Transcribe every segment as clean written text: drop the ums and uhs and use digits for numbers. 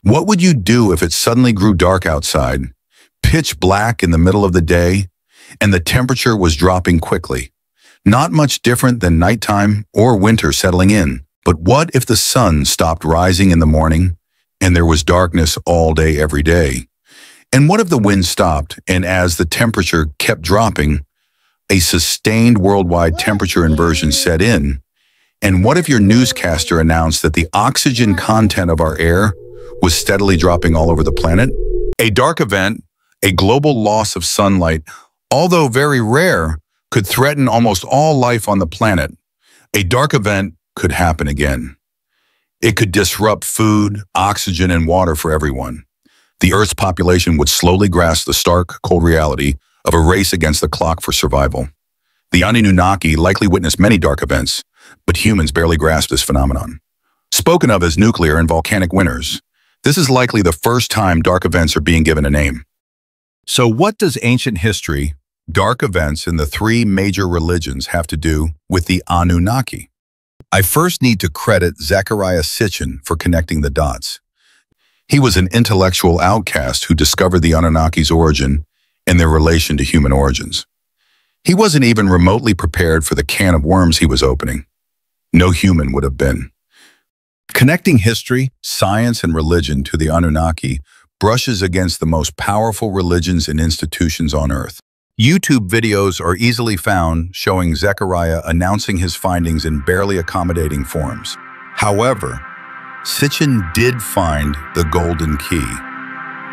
What would you do if it suddenly grew dark outside, pitch black in the middle of the day, and the temperature was dropping quickly? Not much different than nighttime or winter settling in. But what if the sun stopped rising in the morning and there was darkness all day every day? And what if the wind stopped and as the temperature kept dropping, a sustained worldwide temperature inversion set in? And what if your newscaster announced that the oxygen content of our air was steadily dropping all over the planet? A dark event, a global loss of sunlight, although very rare, could threaten almost all life on the planet. A dark event could happen again. It could disrupt food, oxygen, and water for everyone. The Earth's population would slowly grasp the stark, cold reality of a race against the clock for survival. The Anunnaki likely witnessed many dark events, but humans barely grasp this phenomenon. Spoken of as nuclear and volcanic winters, this is likely the first time dark events are being given a name. So what does ancient history, dark events, and the three major religions have to do with the Anunnaki? I first need to credit Zechariah Sitchin for connecting the dots. He was an intellectual outcast who discovered the Anunnaki's origin and their relation to human origins. He wasn't even remotely prepared for the can of worms he was opening. No human would have been. Connecting history, science, and religion to the Anunnaki brushes against the most powerful religions and institutions on Earth. YouTube videos are easily found showing Zechariah announcing his findings in barely accommodating forms. However, Sitchin did find the golden key.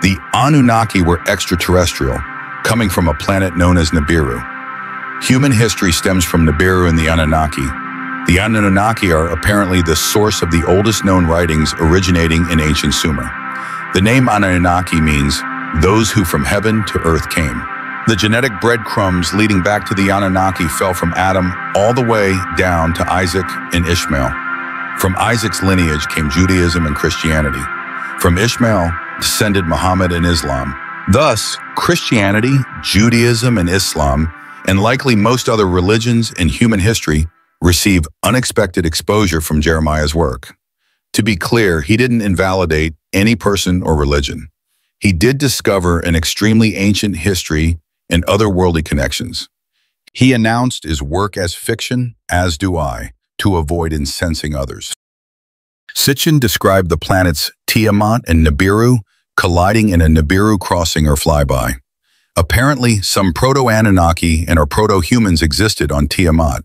The Anunnaki were extraterrestrial, coming from a planet known as Nibiru. Human history stems from Nibiru and the Anunnaki. The Anunnaki are apparently the source of the oldest known writings originating in ancient Sumer. The name Anunnaki means those who from heaven to earth came. The genetic breadcrumbs leading back to the Anunnaki fell from Adam all the way down to Isaac and Ishmael. From Isaac's lineage came Judaism and Christianity. From Ishmael descended Muhammad and Islam. Thus, Christianity, Judaism, and Islam, and likely most other religions in human history, receive unexpected exposure from Jeremiah's work. To be clear, he didn't invalidate any person or religion. He did discover an extremely ancient history and otherworldly connections. He announced his work as fiction, as do I, to avoid incensing others. Sitchin described the planets Tiamat and Nibiru colliding in a Nibiru crossing or flyby. Apparently, some proto-Anunnaki and or proto-humans existed on Tiamat.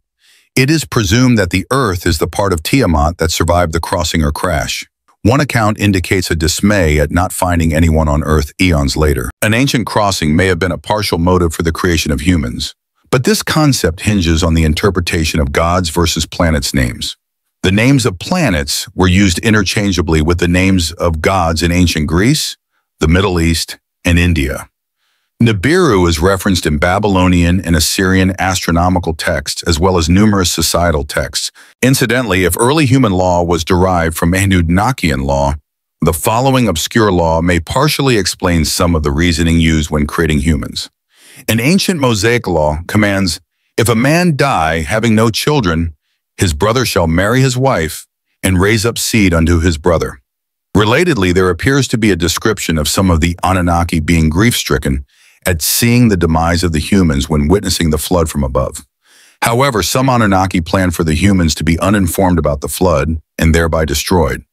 It is presumed that the Earth is the part of Tiamat that survived the crossing or crash. One account indicates a dismay at not finding anyone on Earth eons later. An ancient crossing may have been a partial motive for the creation of humans. But this concept hinges on the interpretation of gods versus planets' names. The names of planets were used interchangeably with the names of gods in ancient Greece, the Middle East, and India. Nibiru is referenced in Babylonian and Assyrian astronomical texts as well as numerous societal texts. Incidentally, if early human law was derived from Anunnakian law, the following obscure law may partially explain some of the reasoning used when creating humans. An ancient Mosaic law commands, if a man die having no children, his brother shall marry his wife and raise up seed unto his brother. Relatedly, there appears to be a description of some of the Anunnaki being grief-stricken at seeing the demise of the humans when witnessing the flood from above. However, some Anunnaki planned for the humans to be uninformed about the flood and thereby destroyed.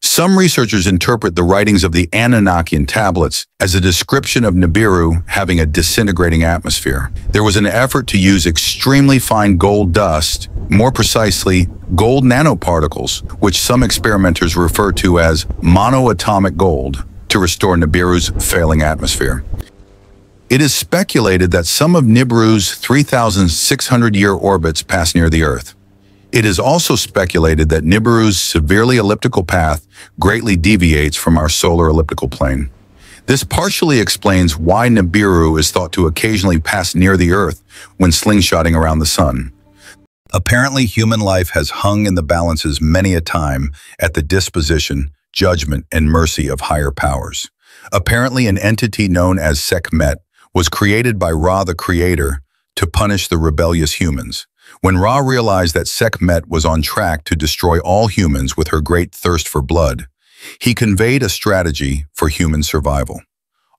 Some researchers interpret the writings of the Anunnakian tablets as a description of Nibiru having a disintegrating atmosphere. There was an effort to use extremely fine gold dust, more precisely gold nanoparticles, which some experimenters refer to as monoatomic gold, to restore Nibiru's failing atmosphere. It is speculated that some of Nibiru's 3,600-year orbits pass near the Earth. It is also speculated that Nibiru's severely elliptical path greatly deviates from our solar elliptical plane. This partially explains why Nibiru is thought to occasionally pass near the Earth when slingshotting around the Sun. Apparently, human life has hung in the balances many a time at the disposition, judgment, and mercy of higher powers. Apparently, an entity known as Sekhmet was created by Ra the Creator to punish the rebellious humans. When Ra realized that Sekhmet was on track to destroy all humans with her great thirst for blood, He conveyed a strategy for human survival.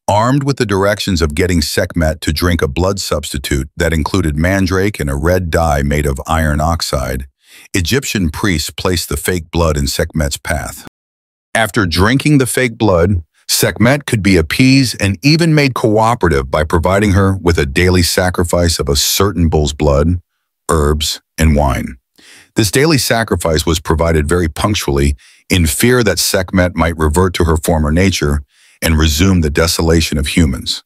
Armed with the directions of getting Sekhmet to drink a blood substitute that included mandrake and a red dye made of iron oxide, Egyptian priests placed the fake blood in Sekhmet's path. After drinking the fake blood, Sekhmet could be appeased and even made cooperative by providing her with a daily sacrifice of a certain bull's blood, herbs, and wine. This daily sacrifice was provided very punctually in fear that Sekhmet might revert to her former nature and resume the desolation of humans.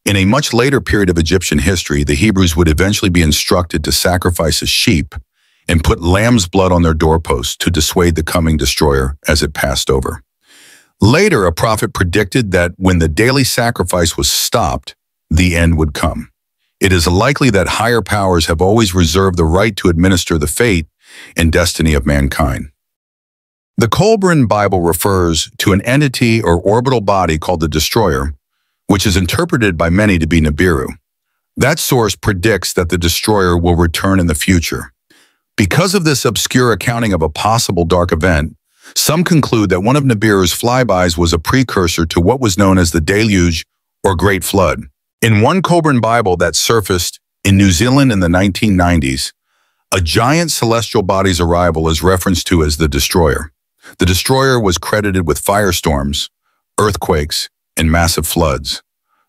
In a much later period of Egyptian history, the Hebrews would eventually be instructed to sacrifice a sheep and put lamb's blood on their doorposts to dissuade the coming destroyer as it passed over. Later, a prophet predicted that when the daily sacrifice was stopped, the end would come. It is likely that higher powers have always reserved the right to administer the fate and destiny of mankind. The Kolbrin Bible refers to an entity or orbital body called the destroyer, which is interpreted by many to be Nibiru. That source predicts that the destroyer will return in the future. Because of this obscure accounting of a possible dark event, some conclude that one of Nibiru's flybys was a precursor to what was known as the Deluge or Great Flood. In one Kolbrin Bible that surfaced in New Zealand in the 1990s, a giant celestial body's arrival is referenced to as the destroyer. The destroyer was credited with firestorms, earthquakes, and massive floods.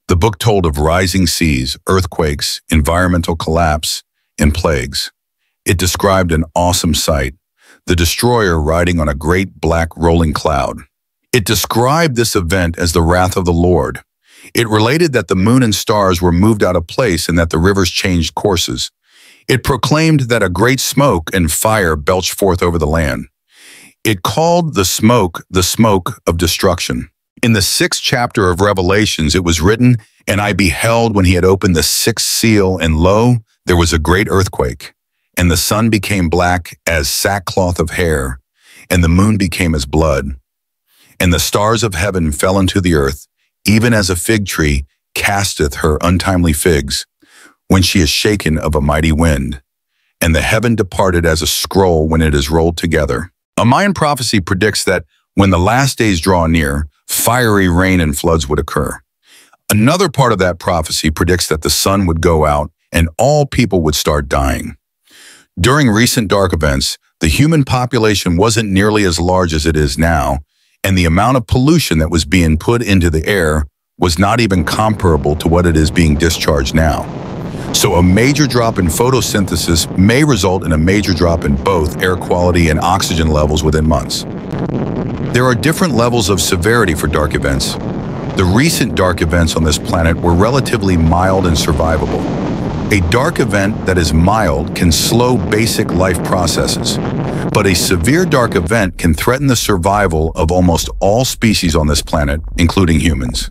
The book told of rising seas, earthquakes, environmental collapse, and plagues. It described an awesome sight, the destroyer riding on a great black rolling cloud. It described this event as the wrath of the Lord. It related that the moon and stars were moved out of place and that the rivers changed courses. It proclaimed that a great smoke and fire belched forth over the land. It called the smoke of destruction. In the 6th chapter of Revelations, it was written, "And I beheld when he had opened the 6th seal, and lo, there was a great earthquake. And the sun became black as sackcloth of hair, and the moon became as blood. And the stars of heaven fell into the earth, even as a fig tree casteth her untimely figs, when she is shaken of a mighty wind. And the heaven departed as a scroll when it is rolled together." A Mayan prophecy predicts that when the last days draw near, fiery rain and floods would occur. Another part of that prophecy predicts that the sun would go out and all people would start dying. During recent dark events, the human population wasn't nearly as large as it is now, and the amount of pollution that was being put into the air was not even comparable to what it is being discharged now. So a major drop in photosynthesis may result in a major drop in both air quality and oxygen levels within months. There are different levels of severity for dark events. The recent dark events on this planet were relatively mild and survivable. A dark event that is mild can slow basic life processes, but a severe dark event can threaten the survival of almost all species on this planet, including humans.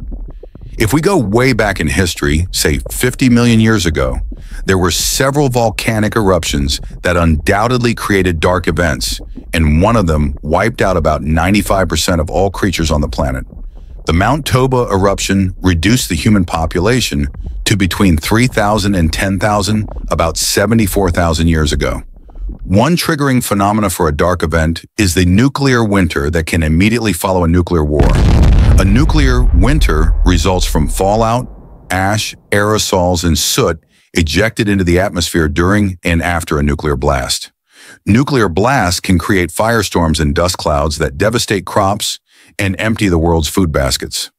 If we go way back in history, say 50 million years ago, there were several volcanic eruptions that undoubtedly created dark events, and one of them wiped out about 95% of all creatures on the planet. The Mount Toba eruption reduced the human population to between 3,000 and 10,000 about 74,000 years ago. One triggering phenomena for a dark event is the nuclear winter that can immediately follow a nuclear war. A nuclear winter results from fallout, ash, aerosols, and soot ejected into the atmosphere during and after a nuclear blast. Nuclear blasts can create firestorms and dust clouds that devastate crops and empty the world's food baskets.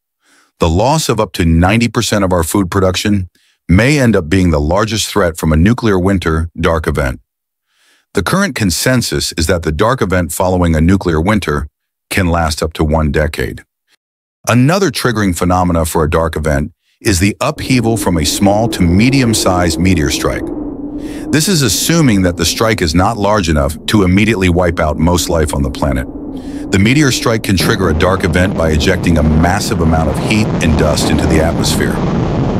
The loss of up to 90% of our food production may end up being the largest threat from a nuclear winter dark event. The current consensus is that the dark event following a nuclear winter can last up to 1 decade. Another triggering phenomena for a dark event is the upheaval from a small to medium-sized meteor strike. This is assuming that the strike is not large enough to immediately wipe out most life on the planet. The meteor strike can trigger a dark event by ejecting a massive amount of heat and dust into the atmosphere.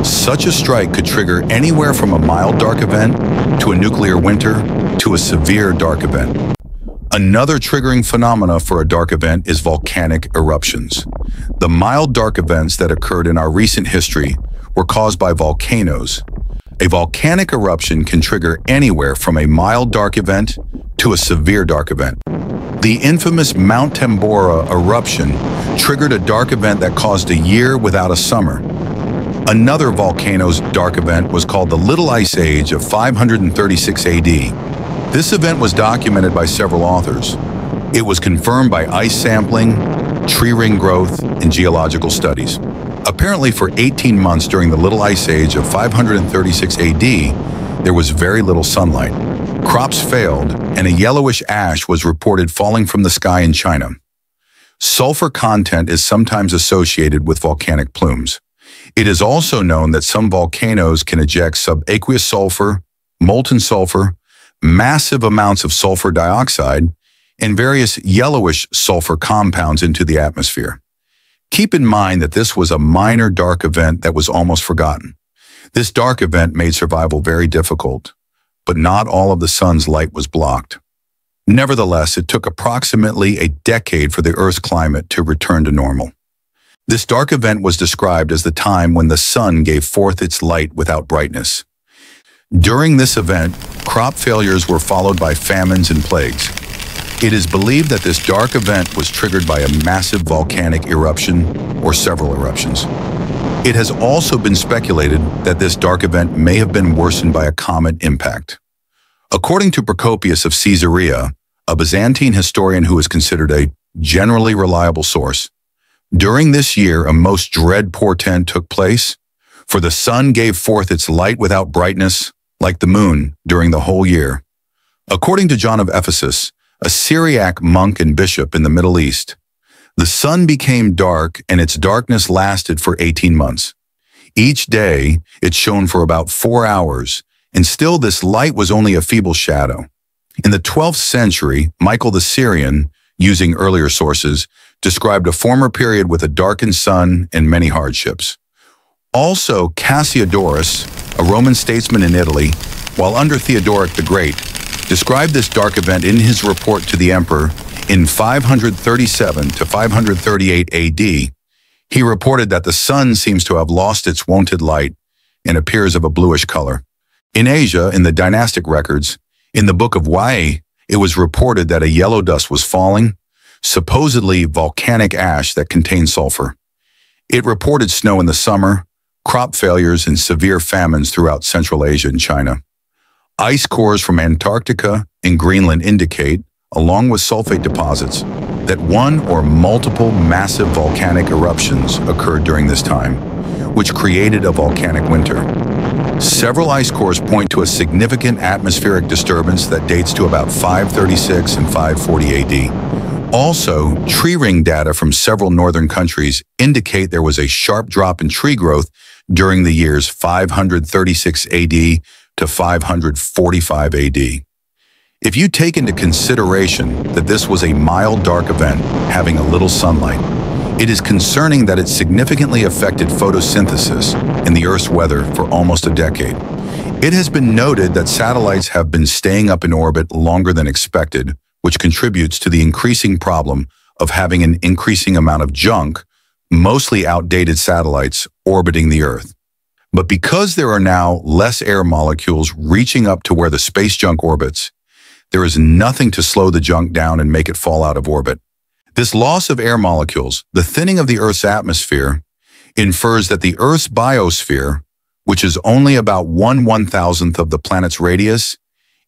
Such a strike could trigger anywhere from a mild dark event to a nuclear winter to a severe dark event. Another triggering phenomena for a dark event is volcanic eruptions. The mild dark events that occurred in our recent history were caused by volcanoes. A volcanic eruption can trigger anywhere from a mild dark event to a severe dark event. The infamous Mount Tambora eruption triggered a dark event that caused a year without a summer. Another volcano's dark event was called the Little Ice Age of 536 AD. This event was documented by several authors. It was confirmed by ice sampling, tree ring growth, and geological studies. Apparently, for 18 months during the Little Ice Age of 536 AD, there was very little sunlight. Crops failed, and a yellowish ash was reported falling from the sky in China. Sulfur content is sometimes associated with volcanic plumes. It is also known that some volcanoes can eject subaqueous sulfur, molten sulfur, massive amounts of sulfur dioxide, and various yellowish sulfur compounds into the atmosphere. Keep in mind that this was a minor dark event that was almost forgotten. This dark event made survival very difficult, but not all of the sun's light was blocked. Nevertheless, it took approximately a decade for the Earth's climate to return to normal. This dark event was described as the time when the sun gave forth its light without brightness. During this event, crop failures were followed by famines and plagues. It is believed that this dark event was triggered by a massive volcanic eruption or several eruptions. It has also been speculated that this dark event may have been worsened by a comet impact. According to Procopius of Caesarea, a Byzantine historian who is considered a generally reliable source, during this year a most dread portent took place, for the sun gave forth its light without brightness, like the moon, during the whole year. According to John of Ephesus, a Syriac monk and bishop in the Middle East, the sun became dark and its darkness lasted for 18 months. Each day, it shone for about 4 hours, and still this light was only a feeble shadow. In the 12th century, Michael the Syrian, using earlier sources, described a former period with a darkened sun and many hardships. Also, Cassiodorus, a Roman statesman in Italy, while under Theodoric the Great, described this dark event in his report to the emperor in 537 to 538 AD. He reported that the sun seems to have lost its wonted light and appears of a bluish color. In Asia, in the dynastic records, in the Book of Wai, it was reported that a yellow dust was falling, supposedly volcanic ash that contained sulfur. It reported snow in the summer, crop failures, and severe famines throughout Central Asia and China. Ice cores from Antarctica and Greenland indicate, along with sulfate deposits, that one or multiple massive volcanic eruptions occurred during this time, which created a volcanic winter. Several ice cores point to a significant atmospheric disturbance that dates to about 536 and 540 AD. Also, tree ring data from several northern countries indicate there was a sharp drop in tree growth during the years 536 AD to 545 AD. If you take into consideration that this was a mild dark event having a little sunlight, it is concerning that it significantly affected photosynthesis in the Earth's weather for almost a decade. It has been noted that satellites have been staying up in orbit longer than expected, which contributes to the increasing problem of having an increasing amount of junk, mostly outdated satellites, orbiting the Earth. But because there are now less air molecules reaching up to where the space junk orbits, there is nothing to slow the junk down and make it fall out of orbit. This loss of air molecules, the thinning of the Earth's atmosphere, infers that the Earth's biosphere, which is only about 1/1000th of the planet's radius,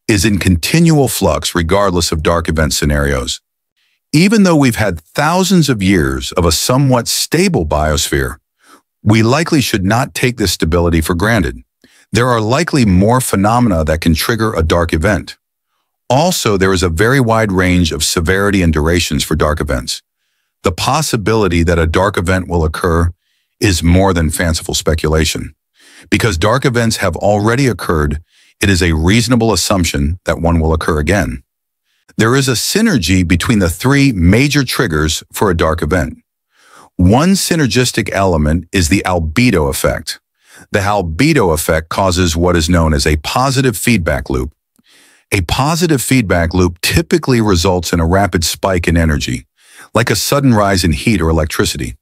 is in continual flux regardless of dark event scenarios. Even though we've had thousands of years of a somewhat stable biosphere, we likely should not take this stability for granted. There are likely more phenomena that can trigger a dark event. Also, there is a very wide range of severity and durations for dark events. The possibility that a dark event will occur is more than fanciful speculation. Because dark events have already occurred, it is a reasonable assumption that one will occur again. There is a synergy between the three major triggers for a dark event. One synergistic element is the albedo effect. The albedo effect causes what is known as a positive feedback loop. A positive feedback loop typically results in a rapid spike in energy, like a sudden rise in heat or electricity.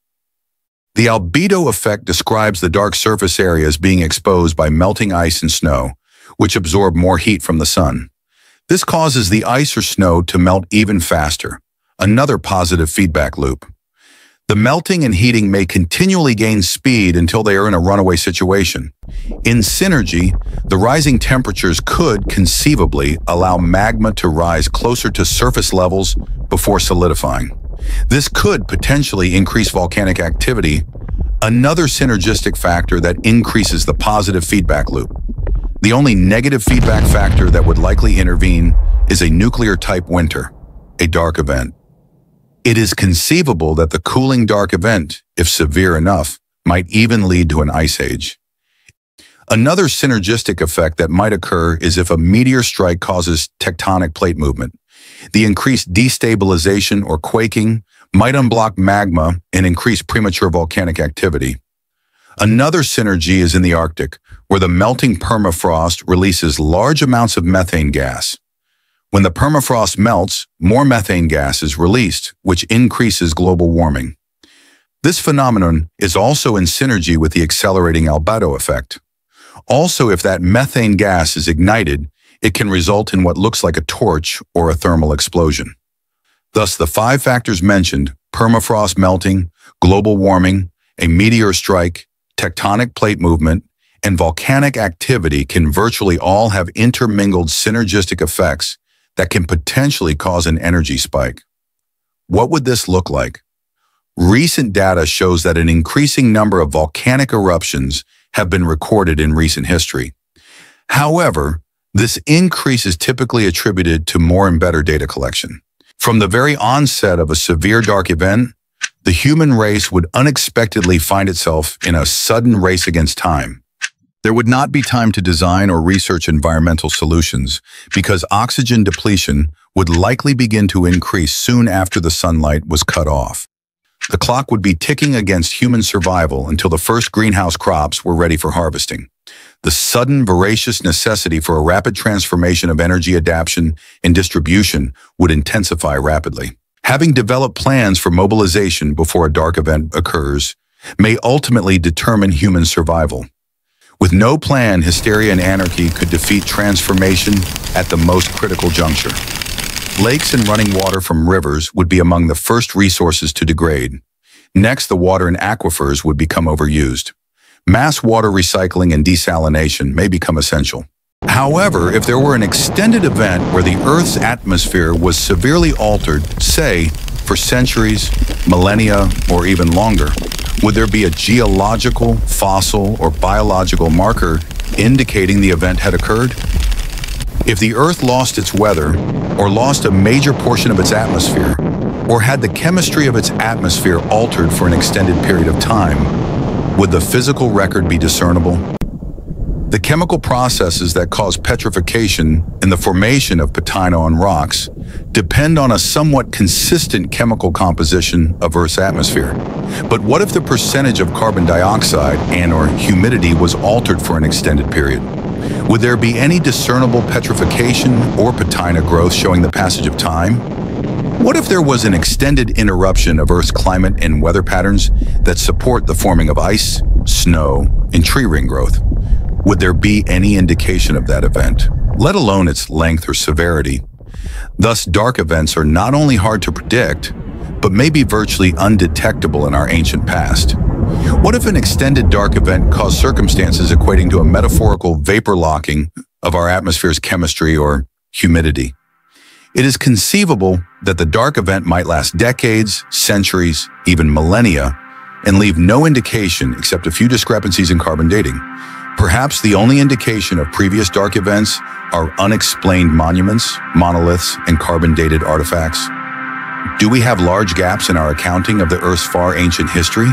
The albedo effect describes the dark surface areas being exposed by melting ice and snow, which absorb more heat from the sun. This causes the ice or snow to melt even faster, another positive feedback loop. The melting and heating may continually gain speed until they are in a runaway situation. In synergy, the rising temperatures could conceivably allow magma to rise closer to surface levels before solidifying. This could potentially increase volcanic activity, another synergistic factor that increases the positive feedback loop. The only negative feedback factor that would likely intervene is a nuclear-type winter, a dark event. It is conceivable that the cooling dark event, if severe enough, might even lead to an ice age. Another synergistic effect that might occur is if a meteor strike causes tectonic plate movement. The increased destabilization or quaking might unblock magma and increase premature volcanic activity. Another synergy is in the Arctic, where the melting permafrost releases large amounts of methane gas. When the permafrost melts, more methane gas is released, which increases global warming. This phenomenon is also in synergy with the accelerating albedo effect. Also, if that methane gas is ignited, it can result in what looks like a torch or a thermal explosion. Thus, the 5 factors mentioned, permafrost melting, global warming, a meteor strike, tectonic plate movement, and volcanic activity can virtually all have intermingled synergistic effects that can potentially cause an energy spike. What would this look like? Recent data shows that an increasing number of volcanic eruptions have been recorded in recent history. However, this increase is typically attributed to more and better data collection. From the very onset of a severe dark event, the human race would unexpectedly find itself in a sudden race against time. There would not be time to design or research environmental solutions because oxygen depletion would likely begin to increase soon after the sunlight was cut off. The clock would be ticking against human survival until the first greenhouse crops were ready for harvesting. The sudden, voracious necessity for a rapid transformation of energy adaptation and distribution would intensify rapidly. Having developed plans for mobilization before a dark event occurs may ultimately determine human survival. With no plan, hysteria and anarchy could defeat transformation at the most critical juncture. Lakes and running water from rivers would be among the first resources to degrade. Next, the water in aquifers would become overused. Mass water recycling and desalination may become essential. However, if there were an extended event where the Earth's atmosphere was severely altered, say, for centuries, millennia, or even longer, would there be a geological, fossil, or biological marker indicating the event had occurred? If the Earth lost its weather, or lost a major portion of its atmosphere, or had the chemistry of its atmosphere altered for an extended period of time, would the physical record be discernible? The chemical processes that cause petrification and the formation of patina on rocks depend on a somewhat consistent chemical composition of Earth's atmosphere. But what if the percentage of carbon dioxide and/or humidity was altered for an extended period? Would there be any discernible petrification or patina growth showing the passage of time? What if there was an extended interruption of Earth's climate and weather patterns that support the forming of ice, snow, and tree ring growth? Would there be any indication of that event, let alone its length or severity? Thus, dark events are not only hard to predict, but may be virtually undetectable in our ancient past. What if an extended dark event caused circumstances equating to a metaphorical vapor locking of our atmosphere's chemistry or humidity? It is conceivable that the dark event might last decades, centuries, even millennia, and leave no indication except a few discrepancies in carbon dating. Perhaps the only indication of previous dark events are unexplained monuments, monoliths, and carbon-dated artifacts. Do we have large gaps in our accounting of the Earth's far ancient history?